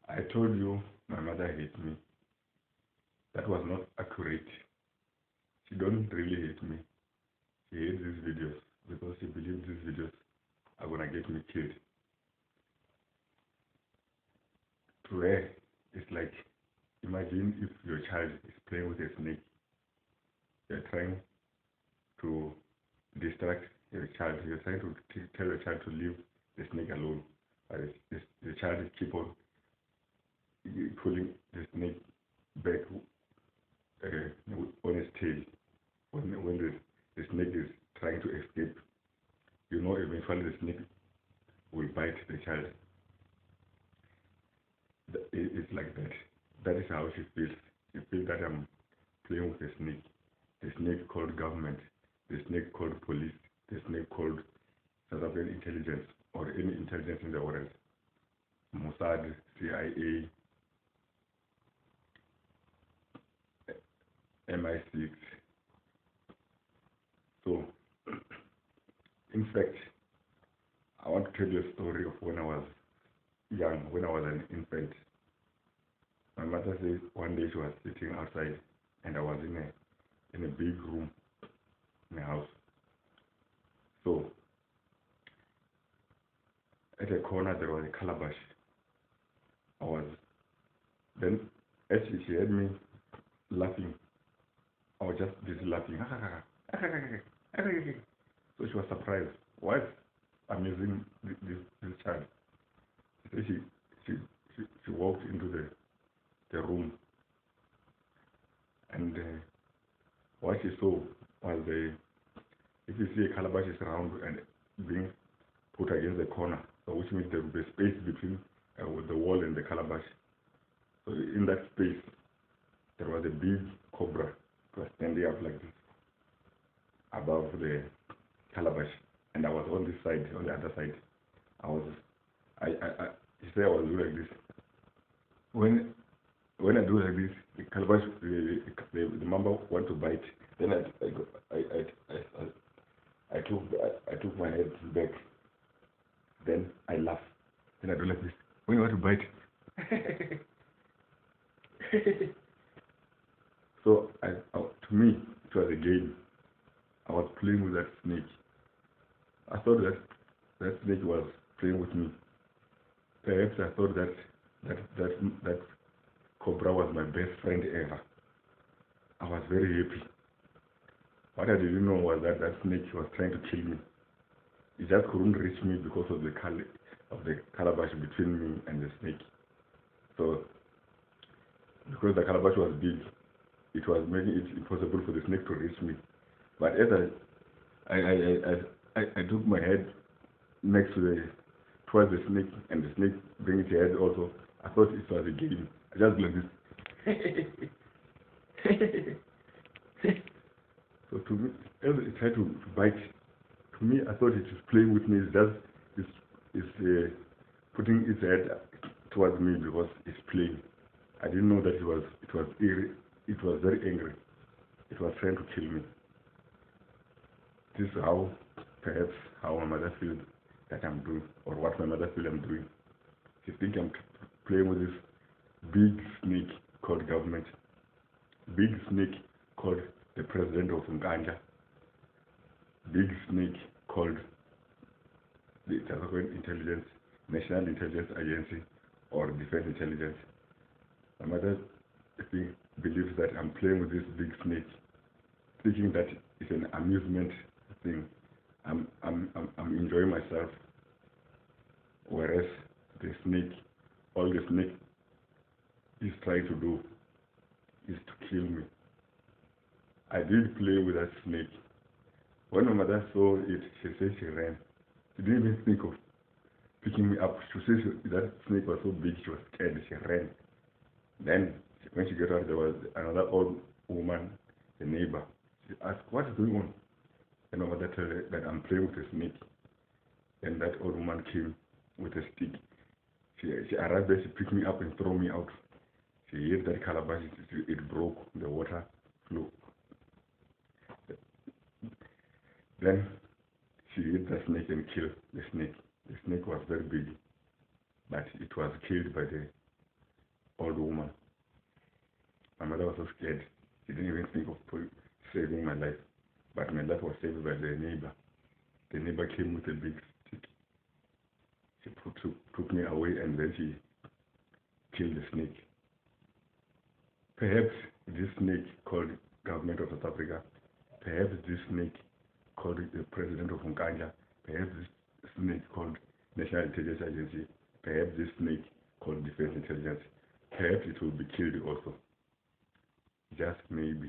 I told you my mother hates me. That was not accurate. She don't really hate me. She hates these videos because she believes these videos are gonna get me killed. To her, it's like, imagine if your child is playing with a snake. You're trying to distract your child. You're trying to tell your child to leave the snake alone. But the child keep on pulling the snake back on its tail. When the snake is trying to escape, you know eventually the snake will bite the child. It's like that. That is how she feels. She feels that I'm playing with a snake. The snake called government, the snake called police, the snake called South African intelligence, or any intelligence in the world. Mossad, CIA, MI6. So, in fact, I want to tell you a story of when I was young, when I was an infant. My mother says one day she was sitting outside and I was in a big room in the house. So at a corner there was a calabash. Then as she had me laughing, I was just busy laughing. So she was surprised. What? Amusing this child. So she walked into the room, and what she saw was if you see a calabash is round and being put against the corner, so which means there will be a space between the wall and the calabash. So in that space, there was a big cobra. It was standing up like this above the calabash, and I was on this side, on the other side. She said I was doing like this. When I do like this, the calabash, the mamba want to bite. Then I took my head back. Then I laugh. Then I do like this. When you want to bite. So to me, it was a game. I was playing with that snake. I thought that snake was playing with me. Perhaps I thought that cobra was my best friend ever. I was very happy. What I didn't know was that snake was trying to kill me. It just couldn't reach me because of the calabash between me and the snake. So, because the calabash was big, it was making it impossible for the snake to reach me. But as I took my head next to towards the snake, and the snake bring its head also, I thought it was a game. I just like this. So to me, as it tried to bite, to me, I thought it was playing with me. It's putting its head towards me because it's playing. I didn't know that it was very angry. It was trying to kill me. This is perhaps how my mother feels that I'm doing, or what my mother feels I'm doing. She thinks I'm playing with this big snake called government, big snake called the president of Uganda, big snake called the South African Intelligence, National Intelligence Agency, or Defense Intelligence. My mother believes that I'm playing with this big snake, thinking that it's an amusement thing. I'm enjoying myself, whereas all the snake is trying to do is to kill me. I did play with that snake. When my mother saw it, she said she ran. She didn't even think of picking me up. She said that snake was so big, she was scared. She ran. Then, when she got out, there was another old woman, the neighbor. She asked, "What is going on?" And my mother told her that I'm playing with a snake. And that old woman came with a stick. She arrived there, she picked me up and threw me out. She hit that calabash, it broke, the water flew. Then she hit the snake and killed the snake. The snake was very big, but it was killed by old woman. My mother was so scared. She didn't even think of saving my life. But my life was saved by the neighbor. The neighbor came with a big stick. She took me away, and then she killed the snake. Perhaps this snake called government of South Africa, perhaps this snake called the president of Nkandla, perhaps this snake called National Intelligence Agency, perhaps this snake called Defense Intelligence, perhaps it will be killed also. Just maybe.